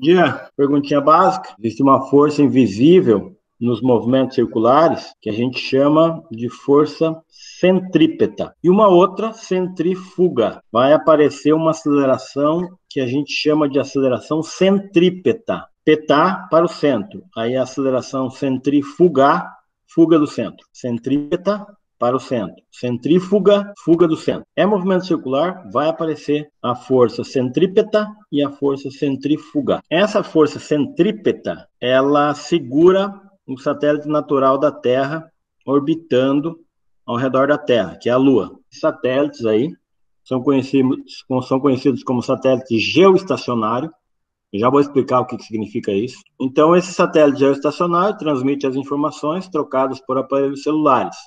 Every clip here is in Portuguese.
Dia, perguntinha básica. Existe uma força invisível nos movimentos circulares que a gente chama de força centrípeta. E uma outra centrífuga. Vai aparecer uma aceleração que a gente chama de aceleração centrípeta. Peta para o centro. Aí a aceleração centrífuga, fuga do centro. Centrípeta para o centro. Centrífuga, fuga do centro. É movimento circular, vai aparecer a força centrípeta e a força centrífuga. Essa força centrípeta, ela segura um satélite natural da Terra orbitando ao redor da Terra, que é a Lua. Os satélites aí são conhecidos como satélite geoestacionário. Eu já vou explicar o que significa isso. Então, esse satélite geoestacionário transmite as informações trocadas por aparelhos celulares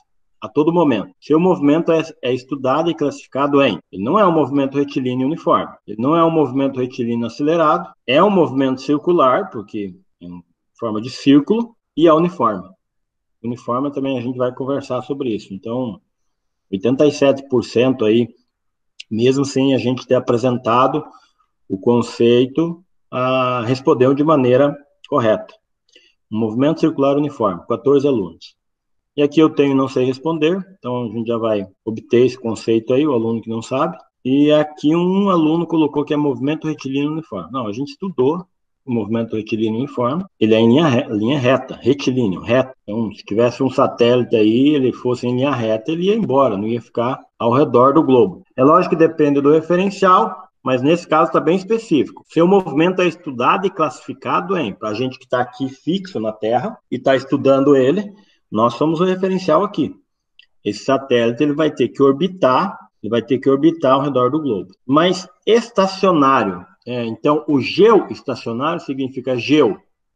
a todo momento. Seu movimento é estudado e classificado em... Ele não é um movimento retilíneo uniforme. Ele não é um movimento retilíneo acelerado. É um movimento circular, porque é em forma de círculo, e é uniforme. Uniforme também a gente vai conversar sobre isso. Então, 87% aí, mesmo sem a gente ter apresentado o conceito, respondeu de maneira correta. Um movimento circular uniforme, 14 alunos. E aqui eu tenho não sei responder, então a gente já vai obter esse conceito aí, o aluno que não sabe. E aqui um aluno colocou que é movimento retilíneo uniforme. Não, a gente estudou o movimento retilíneo uniforme, ele é em linha reta, retilíneo, reto. Então, se tivesse um satélite aí, ele fosse em linha reta, ele ia embora, não ia ficar ao redor do globo. É lógico que depende do referencial, mas nesse caso está bem específico. Seu movimento é estudado e classificado em, para a gente que está aqui fixo na Terra e está estudando ele, nós somos o referencial aqui. Esse satélite ele vai ter que orbitar ao redor do globo. Mas estacionário, então o geoestacionário significa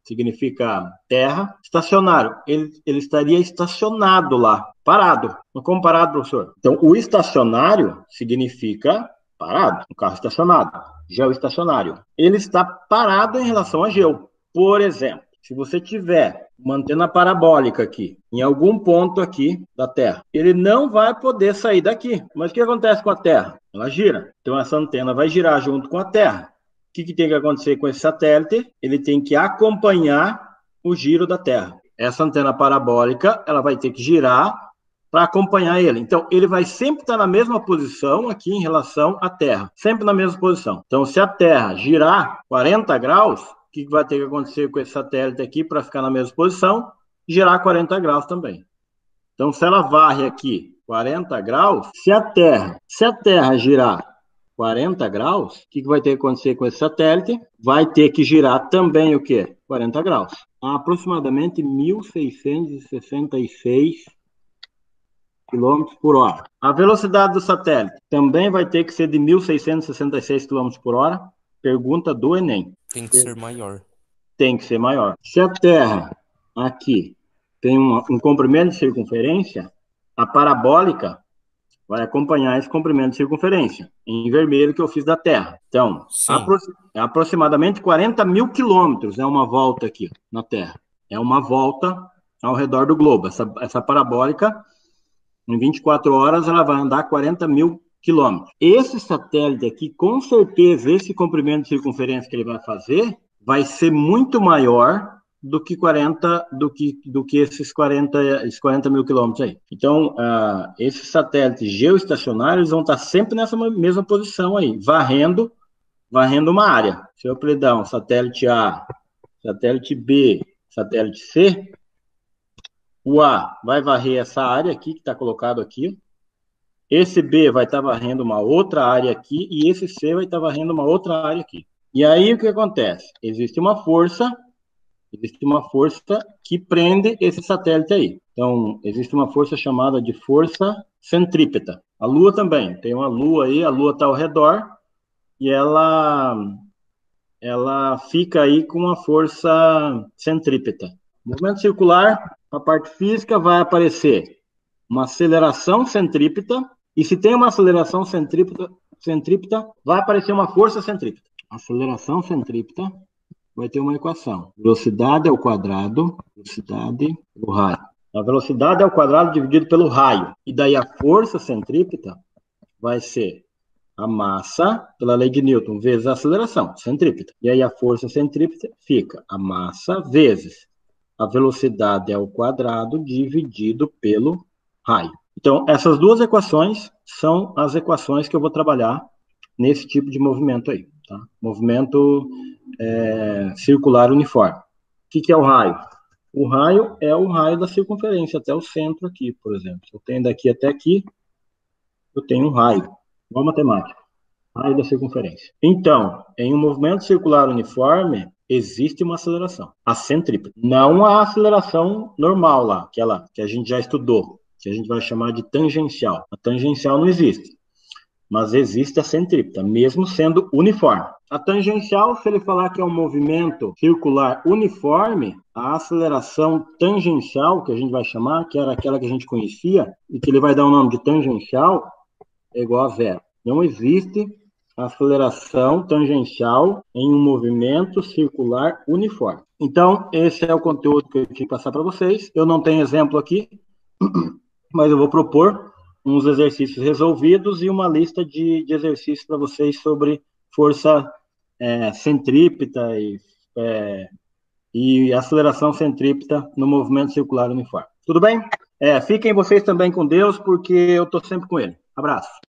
significa terra, estacionário, ele estaria estacionado lá, parado. Como parado, professor? Então o estacionário significa parado, um carro estacionado, geoestacionário. Ele está parado em relação a geo. Por exemplo, se você tiver uma antena parabólica aqui, em algum ponto aqui da Terra, ele não vai poder sair daqui. Mas o que acontece com a Terra? Ela gira. Então essa antena vai girar junto com a Terra. O que tem que acontecer com esse satélite? Ele tem que acompanhar o giro da Terra. Essa antena parabólica, ela vai ter que girar para acompanhar ele. Então, ele vai sempre estar na mesma posição aqui em relação à Terra. Sempre na mesma posição. Então, se a Terra girar 40 graus, o que vai ter que acontecer com esse satélite aqui para ficar na mesma posição? Girar 40 graus também. Então, se ela varre aqui 40 graus, se a Terra girar 40 graus, o que vai ter que acontecer com esse satélite? Vai ter que girar também o quê? 40 graus. A aproximadamente 1.666 km por hora. A velocidade do satélite também vai ter que ser de 1.666 km por hora. Pergunta do Enem. Tem que ser maior. Tem que ser maior. Se a Terra aqui tem um comprimento de circunferência, a parabólica vai acompanhar esse comprimento de circunferência, em vermelho que eu fiz da Terra. Então, aproximadamente 40 mil quilômetros é uma volta aqui na Terra. É uma volta ao redor do globo. Essa parabólica, em 24 horas, ela vai andar 40 mil quilômetros. Esse satélite aqui, com certeza, esse comprimento de circunferência que ele vai fazer, vai ser muito maior do que esses 40 mil quilômetros aí. Então, esses satélites geoestacionários vão estar sempre nessa mesma posição aí, varrendo uma área. Se eu apelidar um satélite A, satélite B, satélite C, o A vai varrer essa área aqui, que está colocado aqui. Esse B vai estar varrendo uma outra área aqui, e esse C vai estar varrendo uma outra área aqui. E aí, o que acontece? Existe uma força que prende esse satélite aí. Então, existe uma força chamada de força centrípeta. A Lua também. Tem uma Lua aí, a Lua está ao redor, e ela fica aí com uma força centrípeta. Movimento circular, a parte física vai aparecer uma aceleração centrípeta, e se tem uma aceleração centrípeta, vai aparecer uma força centrípeta. Aceleração centrípeta vai ter uma equação. Velocidade ao quadrado, velocidade do raio. A velocidade ao quadrado dividido pelo raio. E daí a força centrípeta vai ser a massa, pela lei de Newton, vezes a aceleração, centrípeta. E aí a força centrípeta fica a massa vezes a velocidade ao quadrado dividido pelo raio. Então, essas duas equações são as equações que eu vou trabalhar nesse tipo de movimento aí. Tá? Movimento circular uniforme. O que é o raio? O raio é o raio da circunferência até o centro aqui, por exemplo. Se eu tenho daqui até aqui, eu tenho um raio. Igual matemática. Raio da circunferência. Então, em um movimento circular uniforme, existe uma aceleração, a centrípeta. Não a aceleração normal lá, aquela que a gente já estudou, que a gente vai chamar de tangencial. A tangencial não existe, mas existe a centrípeta, mesmo sendo uniforme. A tangencial, se ele falar que é um movimento circular uniforme, a aceleração tangencial, que a gente vai chamar, que era aquela que a gente conhecia, e que ele vai dar o nome de tangencial, é igual a zero. Não existe aceleração tangencial em um movimento circular uniforme. Então, esse é o conteúdo que eu tinha que passar para vocês. Eu não tenho exemplo aqui, mas eu vou propor uns exercícios resolvidos e uma lista de exercícios para vocês sobre força centrípeta e aceleração centrípeta no movimento circular uniforme. Tudo bem? Fiquem vocês também com Deus, porque eu estou sempre com ele. Abraço.